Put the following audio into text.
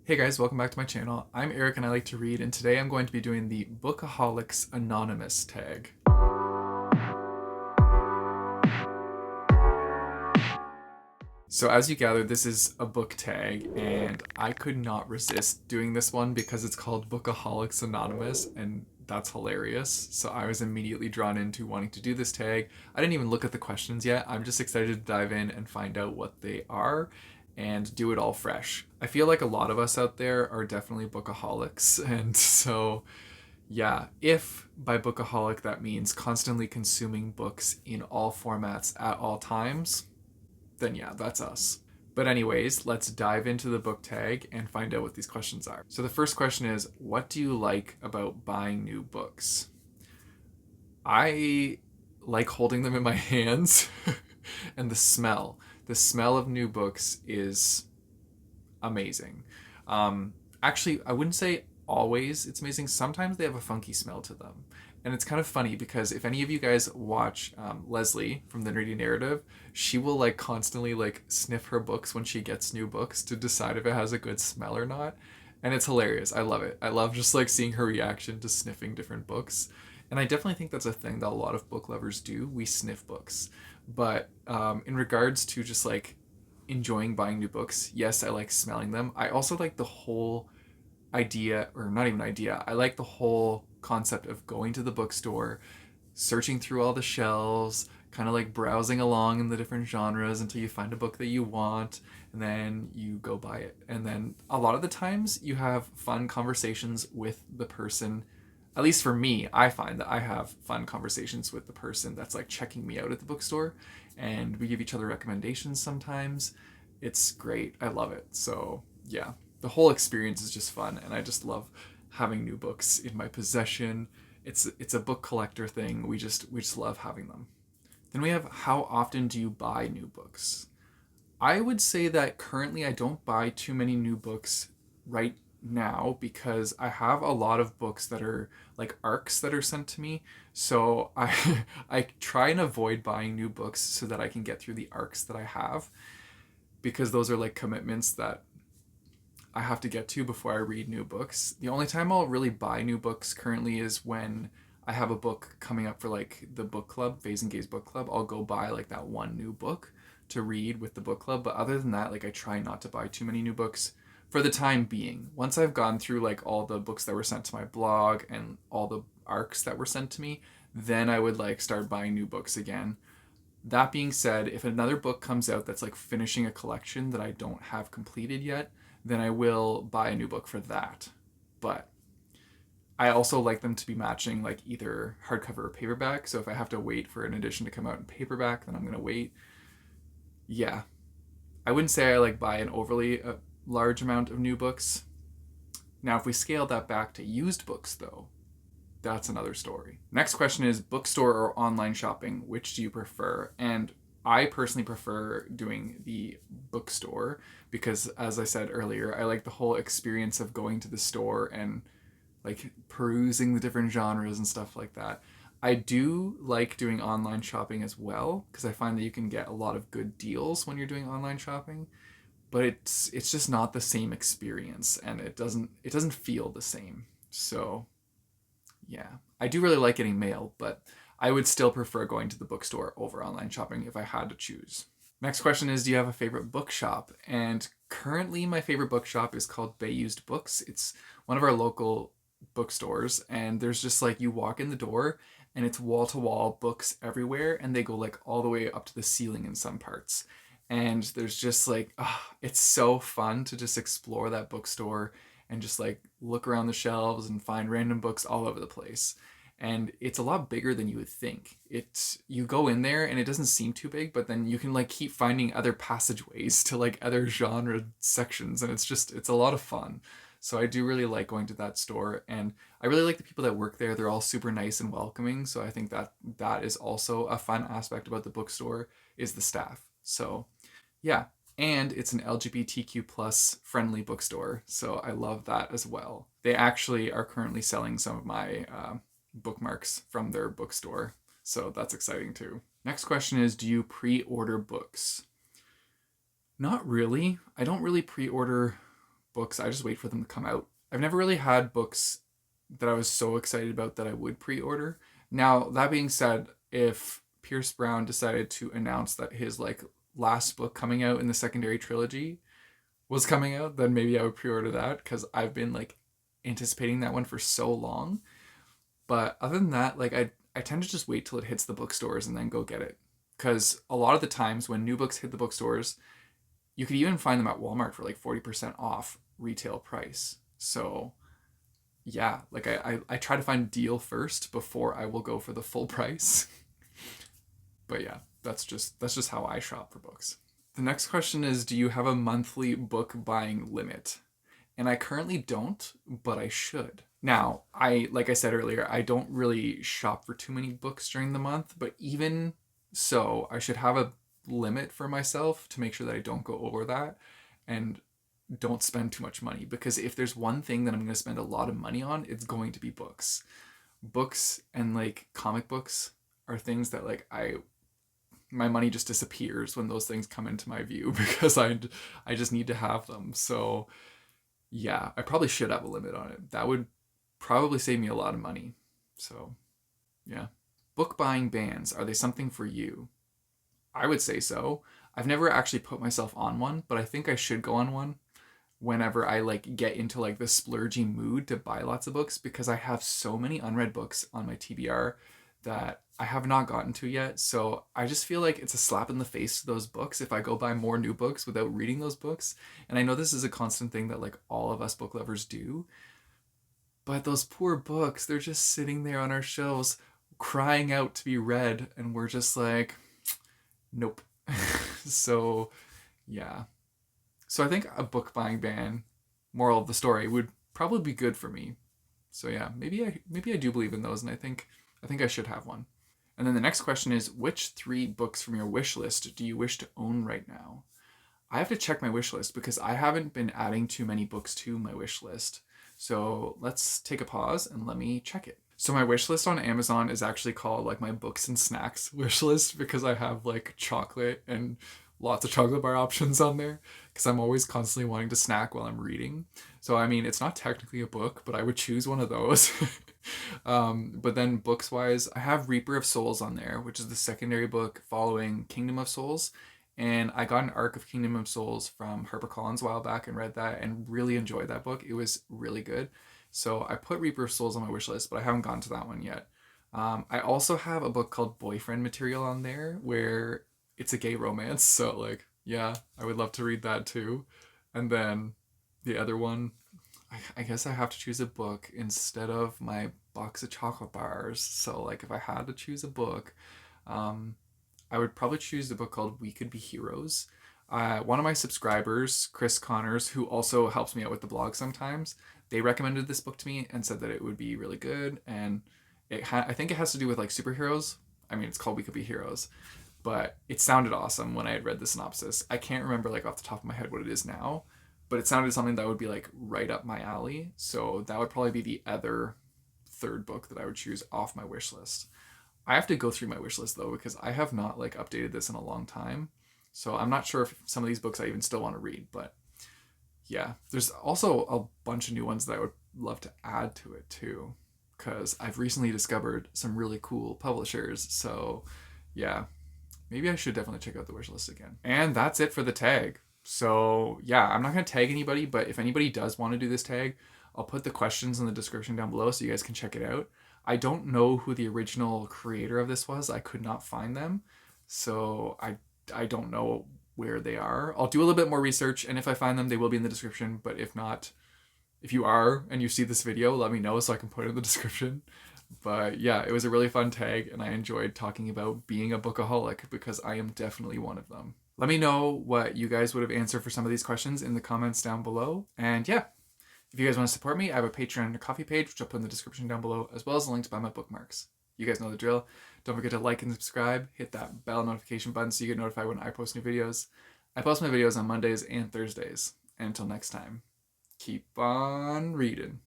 Hey guys, welcome back to my channel. I'm Eric and I like to read, and today I'm going to be doing the Bookaholics Anonymous tag. So as you gather, this is a book tag, and I could not resist doing this one because it's called Bookaholics Anonymous, and that's hilarious. So I was immediately drawn into wanting to do this tag. I didn't even look at the questions yet. I'm just excited to dive in and find out what they are and do it all fresh. I feel like a lot of us out there are definitely bookaholics, and so yeah, if by bookaholic that means constantly consuming books in all formats at all times, then yeah, that's us. But anyways, let's dive into the book tag and find out what these questions are. So the first question is, what do you like about buying new books? I like holding them in my hands and the smell. The smell of new books is amazing. Actually, I wouldn't say always it's amazing. Sometimes they have a funky smell to them. And it's kind of funny because if any of you guys watch Leslie from the Nerdy Narrative, she will like constantly like sniff her books when she gets new books to decide if it has a good smell or not. And it's hilarious. I love it. I love just like seeing her reaction to sniffing different books. And I definitely think that's a thing that a lot of book lovers do. We sniff books. But in regards to just like enjoying buying new books, yes, I like smelling them. I also like the whole idea, or not even idea, I like the whole concept of going to the bookstore, searching through all the shelves, kind of like browsing along in the different genres until you find a book that you want, and then you go buy it. And then a lot of the times you have fun conversations with the person. At least for me, I find that I have fun conversations with the person that's like checking me out at the bookstore, and we give each other recommendations sometimes. It's great. I love it. So, yeah, the whole experience is just fun, and I just love having new books in my possession. It's a book collector thing. We just love having them. Then we have, how often do you buy new books? I would say that currently I don't buy too many new books right now because I have a lot of books that are like arcs that are sent to me. So I I try and avoid buying new books so that I can get through the arcs that I have, because those are like commitments that I have to get to before I read new books. The only time I'll really buy new books currently is when I have a book coming up for like the book club, Phase and Gaze book club. I'll go buy like that one new book to read with the book club. But other than that, like I try not to buy too many new books for the time being. Once I've gone through like all the books that were sent to my blog and all the arcs that were sent to me, then I would like start buying new books again. That being said, if another book comes out that's like finishing a collection that I don't have completed yet, then I will buy a new book for that. But I also like them to be matching like either hardcover or paperback. So if I have to wait for an edition to come out in paperback, then I'm going to wait. Yeah. I wouldn't say I like buy an overly large amount of new books. Now, if we scale that back to used books, though, that's another story. Next question is, bookstore or online shopping, which do you prefer? And I personally prefer doing the bookstore because, as I said earlier, I like the whole experience of going to the store and like perusing the different genres and stuff like that. I do like doing online shopping as well because I find that you can get a lot of good deals when you're doing online shopping, but it's just not the same experience, and it doesn't feel the same. So yeah, I do really like getting mail, but I would still prefer going to the bookstore over online shopping if I had to choose. Next question is, do you have a favorite bookshop? And currently my favorite bookshop is called Bay Used Books. It's one of our local bookstores, and there's just like, you walk in the door and it's wall to wall books everywhere, and they go like all the way up to the ceiling in some parts. And there's just like, it's so fun to just explore that bookstore and just like look around the shelves and find random books all over the place. And it's a lot bigger than you would think. It's, you go in there and it doesn't seem too big, but then you can like keep finding other passageways to like other genre sections, and it's a lot of fun. So I do really like going to that store, and I really like the people that work there. They're all super nice and welcoming. So I think that that is also a fun aspect about the bookstore, is the staff. So yeah, and it's an LGBTQ plus friendly bookstore, so I love that as well. They actually are currently selling some of my bookmarks from their bookstore, so that's exciting too. Next question is, do you pre-order books? Not really. I don't really pre-order books, I just wait for them to come out. I've never really had books that I was so excited about that I would pre-order. Now, that being said, if Pierce Brown decided to announce that his like last book coming out in the secondary trilogy was coming out, then maybe I would pre-order that, because I've been like anticipating that one for so long. But other than that, like I tend to just wait till it hits the bookstores and then go get it. Because a lot of the times when new books hit the bookstores, you could even find them at Walmart for like 40% off retail price. So yeah, like I try to find a deal first before I will go for the full price. But yeah, that's just how I shop for books. The next question is, do you have a monthly book buying limit? And I currently don't, but I should. Now, like I said earlier, I don't really shop for too many books during the month, but even so, I should have a limit for myself to make sure that I don't go over that and don't spend too much money. Because if there's one thing that I'm going to spend a lot of money on, it's going to be books. Books and like comic books are things that like my money just disappears when those things come into my view, because I just need to have them. So yeah, I probably should have a limit on it. That would probably save me a lot of money. So yeah. Book buying bans, are they something for you? I would say so. I've never actually put myself on one, but I think I should go on one whenever I like get into like the splurgy mood to buy lots of books, because I have so many unread books on my TBR that I have not gotten to yet. So I just feel like it's a slap in the face to those books if I go buy more new books without reading those books. And I know this is a constant thing that like all of us book lovers do, but those poor books, they're just sitting there on our shelves crying out to be read, and we're just like, nope. So yeah. So I think a book buying ban, moral of the story, would probably be good for me. So yeah, maybe I do believe in those, and I think I should have one. And then the next question is, which 3 books from your wish list do you wish to own right now? I have to check my wish list because I haven't been adding too many books to my wish list. So let's take a pause and let me check it. So my wish list on Amazon is actually called like my books and snacks wish list, because I have like chocolate and lots of chocolate bar options on there, because I'm always constantly wanting to snack while I'm reading. So I mean, it's not technically a book, but I would choose one of those. But then books wise, I have Reaper of Souls on there, which is the secondary book following Kingdom of Souls. And I got an arc of Kingdom of Souls from HarperCollins a while back and read that and really enjoyed that book. It was really good. So I put Reaper of Souls on my wish list, but I haven't gotten to that one yet. I also have a book called Boyfriend Material on there, where it's a gay romance. So like, yeah, I would love to read that too. And then the other one, I guess I have to choose a book instead of my box of chocolate bars. So like, if I had to choose a book, I would probably choose the book called We Could Be Heroes. One of my subscribers, Chris Connors, who also helps me out with the blog sometimes, they recommended this book to me and said that it would be really good. And I think it has to do with like superheroes. I mean, it's called We Could Be Heroes, but it sounded awesome when I had read the synopsis. I can't remember like off the top of my head what it is now, but it sounded something that would be like right up my alley. So that would probably be the other 3rd book that I would choose off my wish list. I have to go through my wish list though, because I have not like updated this in a long time. So I'm not sure if some of these books I even still want to read, but yeah, there's also a bunch of new ones that I would love to add to it too, because I've recently discovered some really cool publishers. So yeah, maybe I should definitely check out the wish list again. And that's it for the tag. So yeah, I'm not going to tag anybody, but if anybody does want to do this tag, I'll put the questions in the description down below so you guys can check it out. I don't know who the original creator of this was. I could not find them. So I don't know where they are. I'll do a little bit more research, and if I find them, they will be in the description. But if not, if you are and you see this video, let me know so I can put it in the description. But yeah, it was a really fun tag, and I enjoyed talking about being a bookaholic, because I am definitely one of them. Let me know what you guys would have answered for some of these questions in the comments down below. And yeah, if you guys want to support me, I have a Patreon and a Ko-fi page, which I'll put in the description down below, as well as a link to buy my bookmarks. You guys know the drill. Don't forget to like and subscribe. Hit that bell notification button so you get notified when I post new videos. I post my videos on Mondays and Thursdays. And until next time, keep on reading.